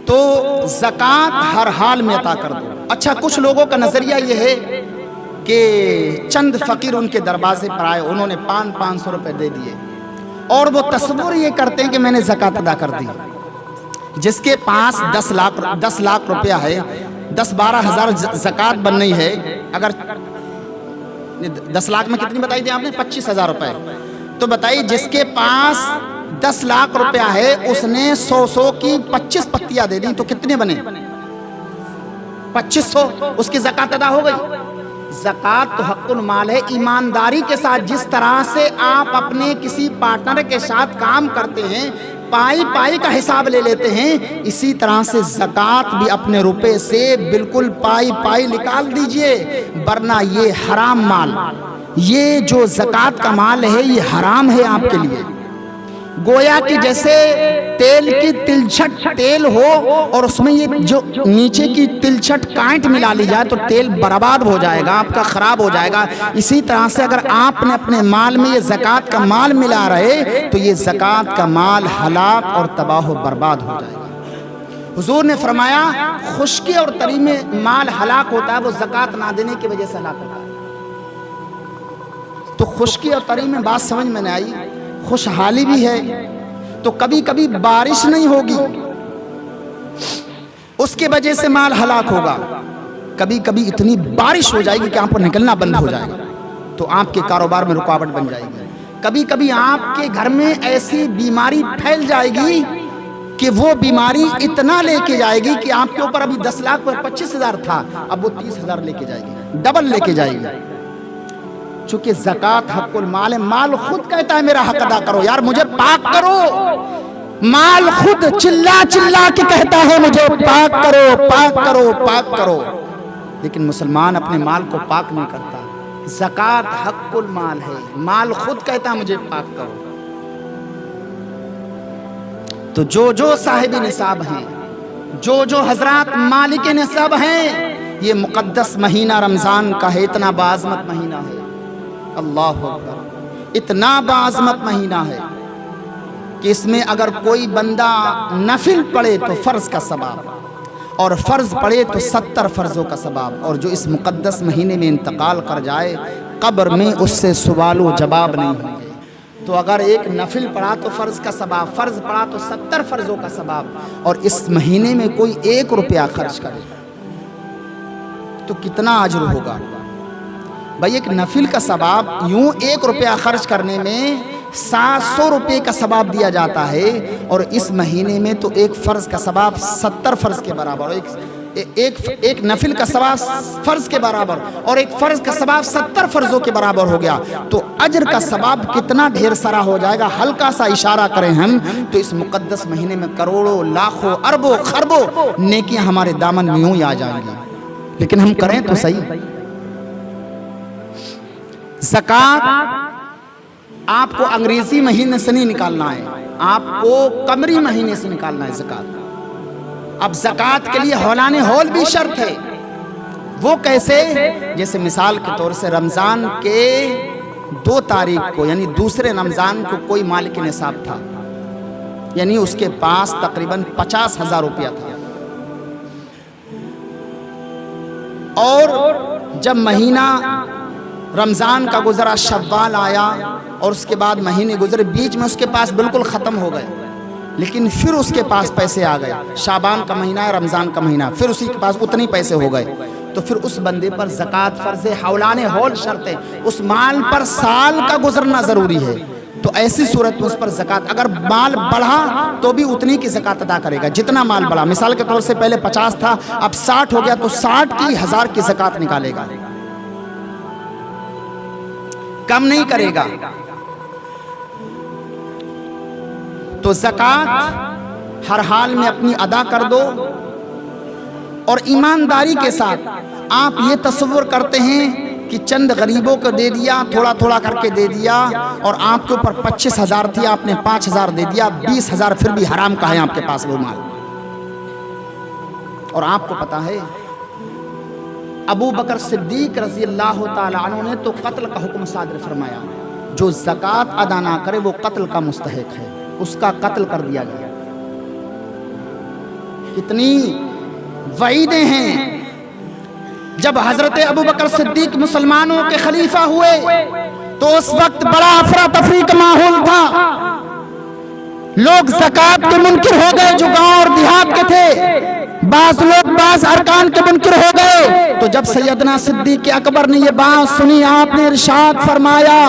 تو زکوٰۃ ہر حال میں عطا کر دو۔ اچھا، کچھ لوگوں کا نظریہ یہ ہے کہ چند فقیر ان کے دروازے پر آئے، انہوں نے 500 روپے دے دیے اور وہ تصور یہ کرتے ہیں کہ میں نے زکوٰۃ ادا کر دی۔ جس کے پاس 10 لاکھ روپیہ ہے، 10-12 ہزار زکوٰۃ بننی ہے، اگر 10 لاکھ میں کتنی بتائی تھی آپ نے؟ 25,000 روپے۔ تو بتائیے جس کے پاس 10 لاکھ روپیہ ہے اس نے 100 کی 25 پتیاں دے دیں تو کتنے بنے؟ 2500۔ اس کی زکوٰۃ ادا ہو گئی۔ زکوٰۃ تو حق المال ہے۔ ایمانداری کے ساتھ جس طرح سے آپ اپنے کسی پارٹنر کے ساتھ کام کرتے ہیں، پائی کا حساب لے لیتے ہیں، اسی طرح سے زکوٰۃ بھی اپنے روپے سے بالکل پائی نکال دیجئے، ورنہ یہ حرام مال، یہ جو زکوٰۃ کا مال ہے یہ حرام ہے آپ کے لیے۔ گویا کہ جیسے تیل کی تلچھٹ تیل ہو اور اس میں یہ جو نیچے کی تلچھٹ کانٹ ملا لی جائے تو تیل برباد ہو جائے گا، آپ کا خراب ہو جائے گا۔ اسی طرح سے اگر آپ نے اپنے مال میں یہ زکوٰۃ کا مال ملا رہے تو یہ زکوٰۃ کا مال ہلاک اور تباہ و برباد ہو جائے گا۔ حضور نے فرمایا خشکی اور تری میں مال ہلاک ہوتا ہے، وہ زکوٰۃ نہ دینے کی وجہ سے ہلاک ہوتا ہے۔ تو خشکی اور تری میں بات سمجھ میں نہیں آئی۔ خوشحالی بھی ہے تو کبھی کبھی بارش نہیں ہوگی، اس کے وجہ سے مال ہلاک ہوگا۔ کبھی کبھی اتنی بارش ہو جائے گی کہ آپ کو نکلنا بند ہو جائے گا تو آپ کے کاروبار میں رکاوٹ بن جائے گی۔ کبھی کبھی آپ کے گھر میں ایسی بیماری پھیل جائے گی کہ وہ بیماری اتنا لے کے جائے گی کہ آپ کے اوپر ابھی 10 لاکھ پر 25,000 تھا، اب وہ 30,000 لے کے جائے گی، ڈبل لے کے جائے گی۔ چونکہ زکوٰۃ حق المال ہے، مال خود کہتا ہے میرا حق ادا کرو، یار مجھے پاک کرو۔ مال خود چلا کے کہتا ہے مجھے پاک کرو، پاک کرو، پاک کرو، لیکن مسلمان اپنے مال کو پاک نہیں کرتا۔ زکوٰۃ حق المال ہے، مال خود کہتا ہے مجھے پاک کرو۔ تو جو صاحب نصاب ہیں، جو حضرات مالک نصاب ہیں، یہ مقدس مہینہ رمضان کا ہے، اتنا باعظمت مہینہ ہے، اللہ اکبر، اتنا باعظمت مہینہ ہے کہ اس میں اگر کوئی بندہ نفل پڑھے تو فرض کا ثواب، اور فرض پڑھے تو 70 فرضوں کا ثواب، اور جو اس مقدس مہینے میں انتقال کر جائے قبر میں اس سے سوال و جواب نہیں ہوں گے۔ تو اگر ایک نفل پڑھا تو فرض کا ثواب، فرض پڑھا تو 70 فرضوں کا ثواب، اور اس مہینے میں کوئی 1 روپیہ خرچ کرے تو کتنا اجر ہوگا بھائی؟ ایک نفل کا ثواب یوں 1 روپیہ خرچ کرنے میں 700 روپے کا ثواب دیا جاتا ہے، اور اس مہینے میں تو ایک فرض کا ثواب 70 فرض کے برابر، ایک نفل کا ثواب فرض کے برابر، اور ایک فرض کا ثواب 70 فرضوں کے برابر ہو گیا، تو اجر کا ثواب کتنا ڈھیر سارا ہو جائے گا۔ ہلکا سا اشارہ کریں ہم تو اس مقدس مہینے میں کروڑوں، لاکھوں، اربوں، خربوں نیکیاں ہمارے دامن میں یوں ہی آ جائیں گی، لیکن ہم کریں تو صحیح۔ زکوٰۃ آپ کو انگریزی مہینے سے نہیں نکالنا ہے، آپ کو قمری مہینے سے نکالنا ہے زکوٰۃ۔ اب زکوٰۃ کے لیے ہولان ہول بھی شرط ہے۔ وہ کیسے؟ جیسے مثال کے طور سے رمضان کے 2 تاریخ کو، یعنی دوسرے رمضان کو کوئی مالک نصاب تھا، یعنی اس کے پاس تقریباً 50,000 روپیہ تھا، اور جب مہینہ رمضان کا گزرا، شوال آیا اور اس کے بعد مہینے گزرے، بیچ میں اس کے پاس بالکل ختم ہو گئے، لیکن پھر اس کے پاس پیسے آ گئے، شعبان کا مہینہ ہے، رمضان کا مہینہ، پھر اسی کے پاس اتنے پیسے ہو گئے، تو پھر اس بندے پر زکوٰۃ فرض ہے، حولان ہول شرط ہے، اس مال پر سال کا گزرنا ضروری ہے۔ تو ایسی صورت میں اس پر زکوٰۃ، اگر مال بڑھا تو بھی اتنی کی زکوٰۃ ادا کرے گا جتنا مال بڑھا۔ مثال کے طور سے پہلے 50 تھا، اب 60 ہو گیا تو 60 کی 1000 کی زکوٰۃ نکالے گا، کم نہیں کرے گا۔ تو زکوٰۃ ہر حال میں اپنی ادا کر دو، اور ایمانداری کے ساتھ آپ یہ تصور کرتے ہیں کہ چند غریبوں کو دے دیا، تھوڑا تھوڑا کر کے دے دیا، اور آپ کے اوپر 25,000 تھی، آپ نے 5,000 دے دیا، 20,000 پھر بھی حرام کا ہے آپ کے پاس وہ مال۔ اور آپ کو پتا ہے ابو بکر صدیق رضی اللہ تعالی عنہ نے تو قتل کا حکم صادر فرمایا، جو زکوٰۃ ادا نہ کرے وہ قتل کا مستحق ہے، اس کا قتل کر دیا گیا۔ کتنی وعیدیں ہیں۔ جب حضرت ابو بکر صدیق مسلمانوں کے خلیفہ ہوئے تو اس وقت بڑا افراتفری کا ماحول تھا، لوگ زکوٰۃ کے منکر ہو گئے جو گاؤں اور دیہات کے تھے، بعض لوگ بعض ارکان کے منکر ہو گئے۔ تو جب سیدنا صدیق اکبر نے یہ بات سنی، آپ نے ارشاد فرمایا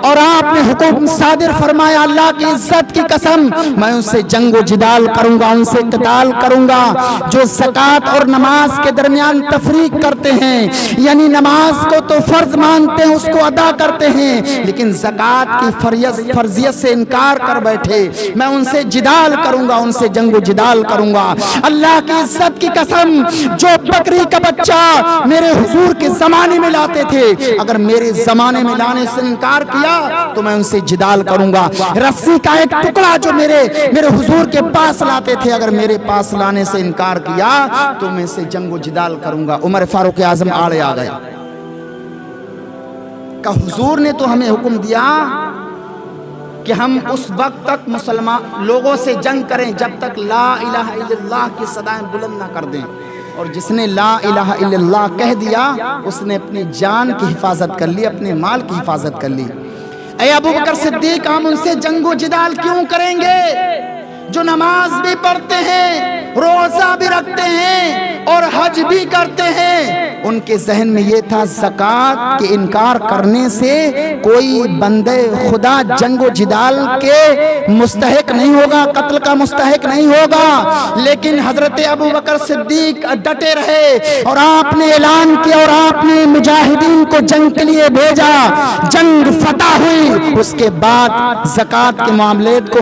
اور آپ نے حکم صادر فرمایا، اللہ کی عزت کی قسم میں ان سے جنگ و جدال کروں گا، ان سے قتال کروں گا جو زکوٰۃ اور نماز کے درمیان تفریق کرتے ہیں، یعنی نماز کو تو فرض مانتے ہیں، اس کو ادا کرتے ہیں، لیکن زکوٰۃ کی فرضیت سے انکار کر بیٹھے، میں ان سے جدال کروں گا، ان سے جنگ و جدال کروں گا۔ اللہ کی عزت کی قسم جو بکری کا بچہ میرے حضور کے زمانے میں لاتے تھے، اگر میرے زمانے میں لانے سے انکار کیا تو میں ان سے جدال کروں گا۔ رسی کا ایک ٹکڑا جو میرے حضور کے پاس لاتے تھے، اگر میرے پاس لانے سے انکار کیا تو میں سے جنگ و جدال کروں گا۔ عمر فاروق اعظم آڑے آ گیا کہ حضور نے تو ہمیں حکم دیا کہ ہم اس وقت تک مسلمان لوگوں سے جنگ کریں جب تک لا الہ الا اللہ کی صدائیں بلند نہ کر دیں، اور جس نے لا الہ الا اللہ کہہ دیا اس نے اپنی جان کی حفاظت کر لی، اپنے مال کی حفاظت کر لی۔ اے ابو بکر صدیق، ہم ان سے جنگ و جدال کیوں کریں گے جو نماز بھی پڑھتے ہیں، روزہ بھی رکھتے ہیں اور حج بھی کرتے ہیں؟ ان کے ذہن میں یہ تھا زکوٰۃ کے انکار کرنے سے کوئی بندے خدا جنگ و جدال کے مستحق نہیں ہوگا، قتل کا مستحق نہیں ہوگا۔ لیکن حضرت ابو بکر صدیق ڈٹے رہے اور آپ نے اعلان کیا اور آپ نے مجاہدین کو جنگ کے لیے بھیجا، جنگ فتح ہوئی۔ اس کے بعد زکوٰۃ کے معاملات کو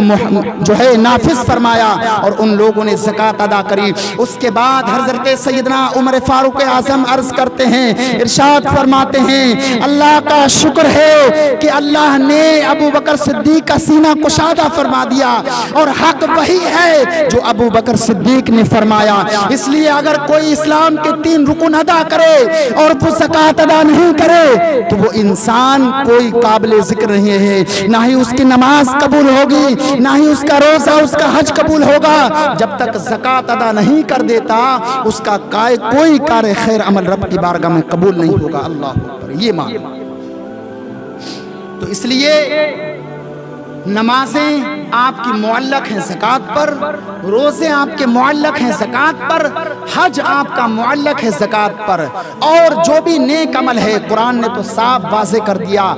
جو ہے نافذ فرمایا اور ان لوگوں نے زکوٰۃ ادا کری۔ اس کے بعد حضرت سیدنا عمر فاروق اعظم عرض کرتے ہیں، ارشاد فرماتے ہیں، اللہ کا شکر ہے کہ اللہ نے ابو بکر صدیق کا سینہ کشادہ فرما دیا، اور حق وہی ہے جو ابو بکر صدیق نے فرمایا۔ اس لیے اگر کوئی اسلام کے 3 رکن ادا کرے اور وہ زکوٰۃ ادا نہیں کرے تو وہ انسان کوئی قابل ذکر نہیں ہے، نہ ہی اس کی نماز قبول ہوگی، نہ ہی اس کا روزہ، اس کا حج قبول ہوگا۔ جب تک زکوٰۃ ادا نہیں کر دیتا اس کا کوئی کار خیر عمل رب کی بارگاہ میں قبول نہیں ہوگا۔ اللہ اکبر، یہ مان۔ تو اس لیے نمازیں آپ کی معلق ہیں زکوٰۃ پر، روزے آپ کے معلق ہیں زکوٰۃ پر، حج آپ کا معلق ہے زکوٰۃ پر، اور جو بھی نیک عمل ہے قرآن نے تو صاف واضح کر دیا،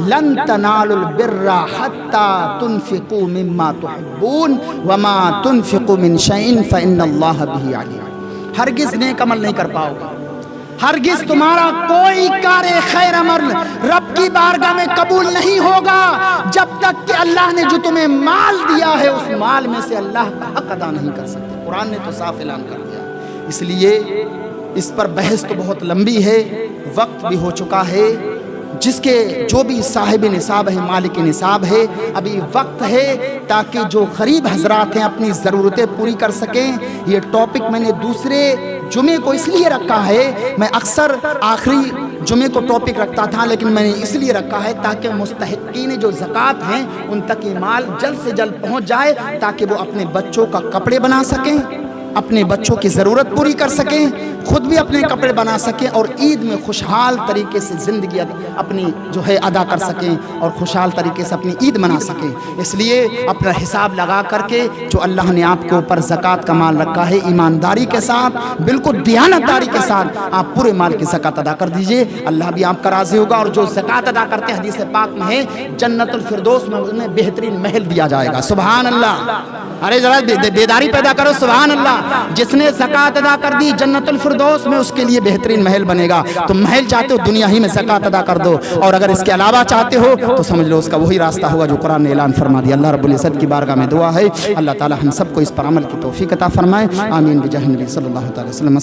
لن تنالوا البر حتى تنفقوا مما تحبون وما تنفقوا من شيء فإن الله به عليم۔ ہرگز نیک عمل نہیں کر پاؤ گے، ہرگز تمہارا کوئی کار خیر عمل رب کی بارگاہ میں قبول نہیں ہوگا جب تک کہ اللہ نے جو تمہیں مال دیا ہے اس مال میں سے اللہ کا حق ادا نہیں کر سکتے۔ قرآن نے تو صاف اعلان کر دیا۔ اس لیے اس پر بحث تو بہت لمبی ہے، وقت بھی ہو چکا ہے۔ جس کے جو بھی صاحب نصاب ہے، مالک نصاب ہے، ابھی وقت ہے تاکہ جو غریب حضرات ہیں اپنی ضرورتیں پوری کر سکیں۔ یہ ٹاپک میں نے دوسرے جمعے کو اس لیے رکھا ہے، میں اکثر آخری جمعے کو ٹاپک رکھتا تھا، لیکن میں نے اس لیے رکھا ہے تاکہ مستحقین جو زکوٰۃ ہیں ان تک یہ مال جلد سے جلد پہنچ جائے، تاکہ وہ اپنے بچوں کا کپڑے بنا سکیں، اپنے بچوں کی ضرورت پوری کر سکیں، خود بھی اپنے کپڑے بنا سکیں، اور عید میں خوشحال طریقے سے زندگی اپنی جو ہے ادا کر سکیں اور خوشحال طریقے سے اپنی عید منا سکیں۔ اس لیے اپنا حساب لگا کر کے جو اللہ نے آپ کے اوپر زکوٰۃ کا مال رکھا ہے، ایمانداری کے ساتھ، بالکل دیانتداری کے ساتھ آپ پورے مال کی زکوٰۃ ادا کر دیجئے، اللہ بھی آپ کا راضی ہوگا۔ اور جو زکوٰۃ ادا کرتے ہیں، حدیث پاک میں ہے جنت الفردوس میں انہیں بہترین محل دیا جائے گا۔ سبحان اللہ، ارے ذرا بیداری پیدا کرو، سبحان اللہ۔ جس نے زکوٰۃ ادا کر دی جنت الفردوس میں اس کے لیے بہترین محل بنے گا۔ تو محل چاہتے ہو دنیا ہی میں زکوٰۃ ادا کر دو، اور اگر اس کے علاوہ چاہتے ہو تو سمجھ لو اس کا وہی راستہ ہوگا جو قرآن نے اعلان فرما دیا۔ اللہ رب العزت کی بارگاہ میں دعا ہے اللہ تعالی ہم سب کو اس پر عمل کی توفیق عطا فرمائے، آمین بجاہ نبی صلی اللہ علیہ وسلم۔